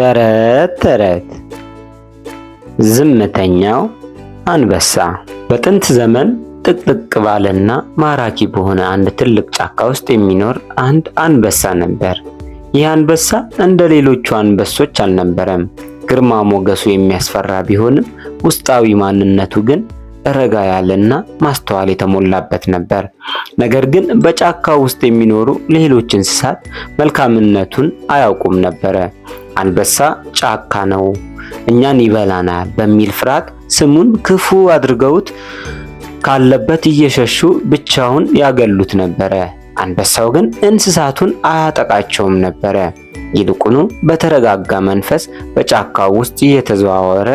ተረት ተረት ዝምተኛው አንበሳ። በጥንት ዘመን ጥቅጥቅ ባለና ማራኪ በሆነ አንድ ትልቅ ጫካ ውስጥ የሚኖር አንድ አንበሳ ነበር። ይህ አንበሳ እንደ ሌሎቹ አንበሶች አልነበረም። ግርማ ሞገሱ የሚያስፈራ ቢሆንም ውስጣዊ ማንነቱ ግን ረጋ ያለና ማስተዋል የተሞላበት ነበር። ነገር ግን በጫካ ውስጥ የሚኖሩ ሌሎች እንስሳት መልካምነቱን አያውቁም ነበረ። አንበሳ ጫካ ነው፣ እኛን ይበላናል በሚል ፍርሃት ስሙን ክፉ አድርገውት ካለበት እየሸሹ ብቻውን ያገሉት ነበረ። አንበሳው ግን እንስሳቱን አያጠቃቸውም ነበረ። ይልቁኑ በተረጋጋ መንፈስ በጫካው ውስጥ እየተዘዋወረ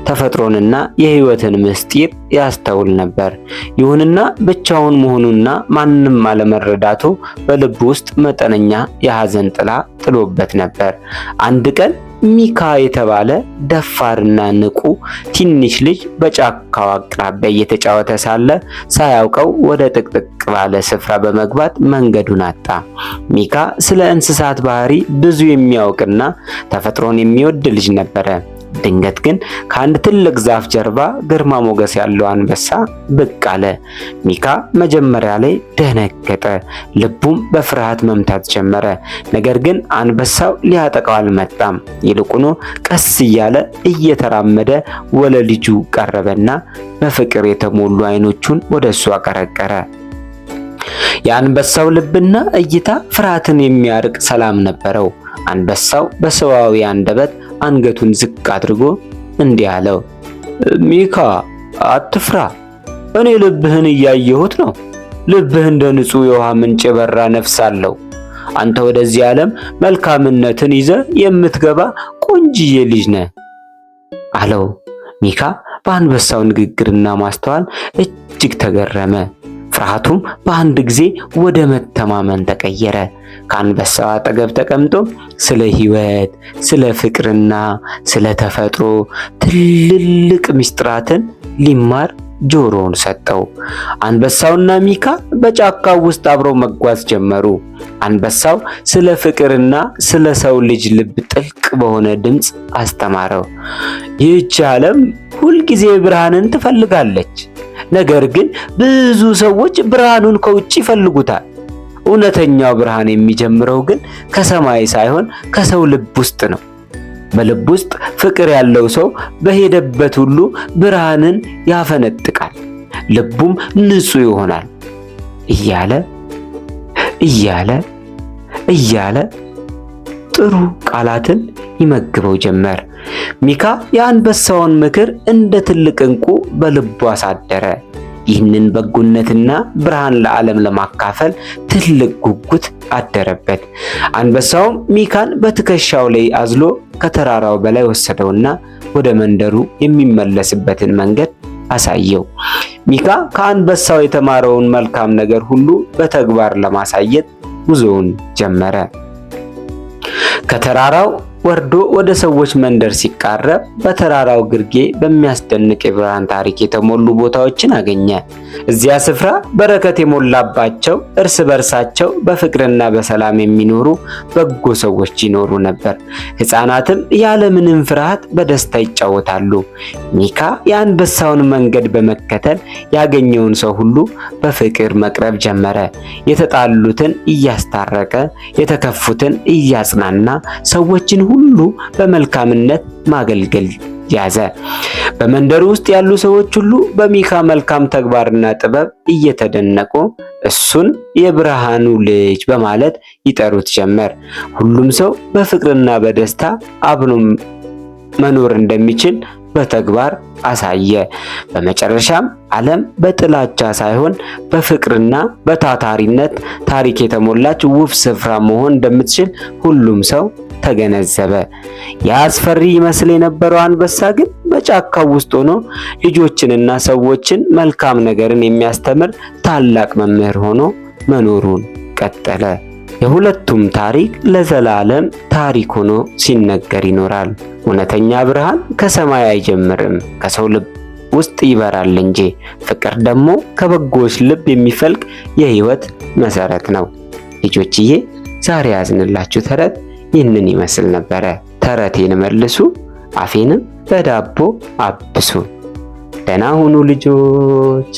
ተፈጥሮንና የሕይወትን ምስጢር ያስተውል ነበር። ይሁንና ብቻውን መሆኑና ማንም አለመረዳቱ በልቡ ውስጥ መጠነኛ የሐዘን ጥላ ጥሎበት ነበር። አንድ ቀን ሚካ የተባለ ደፋርና ንቁ ትንሽ ልጅ በጫካው አቅራቢያ እየተጫወተ ሳለ ሳያውቀው ወደ ጥቅጥቅ ባለ ስፍራ በመግባት መንገዱን አጣ። ሚካ ስለ እንስሳት ባህሪ ብዙ የሚያውቅና ተፈጥሮን የሚወድ ልጅ ነበረ። ድንገት ግን ከአንድ ትልቅ ዛፍ ጀርባ ግርማ ሞገስ ያለው አንበሳ ብቅ አለ። ሚካ መጀመሪያ ላይ ደነገጠ፣ ልቡም በፍርሃት መምታት ጀመረ። ነገር ግን አንበሳው ሊያጠቃው አልመጣም። ይልቁኑ ቀስ እያለ እየተራመደ ወደ ልጁ ቀረበና በፍቅር የተሞሉ ዓይኖቹን ወደሱ አቀረቀረ። የአንበሳው ልብና እይታ ፍርሃትን የሚያርቅ ሰላም ነበረው። አንበሳው በሰዋዊ አንደበት አንገቱን ዝቅ አድርጎ እንዲህ አለው፣ ሚካ አትፍራ፣ እኔ ልብህን እያየሁት ነው። ልብህ እንደ ንጹህ የውሃ ምንጭ የበራ ነፍስ አለው። አንተ ወደዚህ ዓለም መልካምነትን ይዘህ የምትገባ ቆንጅዬ ልጅ ነህ አለው። ሚካ በአንበሳው ንግግርና ማስተዋል እጅግ ተገረመ። ፍርሃቱም በአንድ ጊዜ ወደ መተማመን ተቀየረ። ከአንበሳው አጠገብ ተቀምጦ ስለ ሕይወት፣ ስለ ፍቅርና ስለ ተፈጥሮ ትልልቅ ምስጢራትን ሊማር ጆሮውን ሰጠው። አንበሳውና ሚካ በጫካው ውስጥ አብረው መጓዝ ጀመሩ። አንበሳው ስለ ፍቅርና ስለ ሰው ልጅ ልብ ጥልቅ በሆነ ድምፅ አስተማረው። ይህች ዓለም ሁልጊዜ ብርሃንን ትፈልጋለች። ነገር ግን ብዙ ሰዎች ብርሃኑን ከውጭ ይፈልጉታል። እውነተኛው ብርሃን የሚጀምረው ግን ከሰማይ ሳይሆን ከሰው ልብ ውስጥ ነው። በልብ ውስጥ ፍቅር ያለው ሰው በሄደበት ሁሉ ብርሃንን ያፈነጥቃል፣ ልቡም ንጹህ ይሆናል እያለ ጥሩ ቃላትን ይመግበው ጀመር። ሚካ የአንበሳውን ምክር እንደ ትልቅ ዕንቁ በልቡ አሳደረ። ይህንን በጎነትና ብርሃን ለዓለም ለማካፈል ትልቅ ጉጉት አደረበት። አንበሳውም ሚካን በትከሻው ላይ አዝሎ ከተራራው በላይ ወሰደውና ወደ መንደሩ የሚመለስበትን መንገድ አሳየው። ሚካ ከአንበሳው የተማረውን መልካም ነገር ሁሉ በተግባር ለማሳየት ጉዞውን ጀመረ። ከተራራው ወርዶ ወደ ሰዎች መንደር ሲቃረብ በተራራው ግርጌ በሚያስደንቅ የብርሃን ታሪክ የተሞሉ ቦታዎችን አገኘ። እዚያ ስፍራ በረከት የሞላባቸው፣ እርስ በርሳቸው በፍቅርና በሰላም የሚኖሩ በጎ ሰዎች ይኖሩ ነበር። ሕፃናትም ያለምንም ፍርሃት በደስታ ይጫወታሉ። ሚካ የአንበሳውን መንገድ በመከተል ያገኘውን ሰው ሁሉ በፍቅር መቅረብ ጀመረ። የተጣሉትን እያስታረቀ፣ የተከፉትን እያጽናና ሰዎችን ሁሉ በመልካምነት ማገልገል ያዘ። በመንደሩ ውስጥ ያሉ ሰዎች ሁሉ በሚካ መልካም ተግባርና ጥበብ እየተደነቁ እሱን የብርሃኑ ልጅ በማለት ይጠሩት ጀመር። ሁሉም ሰው በፍቅርና በደስታ አብሮ መኖር እንደሚችል በተግባር አሳየ። በመጨረሻም ዓለም በጥላቻ ሳይሆን በፍቅርና በታታሪነት ታሪክ የተሞላች ውብ ስፍራ መሆን እንደምትችል ሁሉም ሰው ተገነዘበ። የአስፈሪ ይመስል የነበረው አንበሳ ግን በጫካው ውስጥ ሆኖ ልጆችንና ሰዎችን መልካም ነገርን የሚያስተምር ታላቅ መምህር ሆኖ መኖሩን ቀጠለ። የሁለቱም ታሪክ ለዘላለም ታሪክ ሆኖ ሲነገር ይኖራል። እውነተኛ ብርሃን ከሰማይ አይጀምርም፣ ከሰው ልብ ውስጥ ይበራል እንጂ። ፍቅር ደግሞ ከበጎዎች ልብ የሚፈልቅ የሕይወት መሰረት ነው። ልጆችዬ ዛሬ ያዝንላችሁ ተረት ይህንን ይመስል ነበረ። ተረቴን መልሱ፣ አፌንም በዳቦ አብሱ። ደህና ሁኑ ልጆች።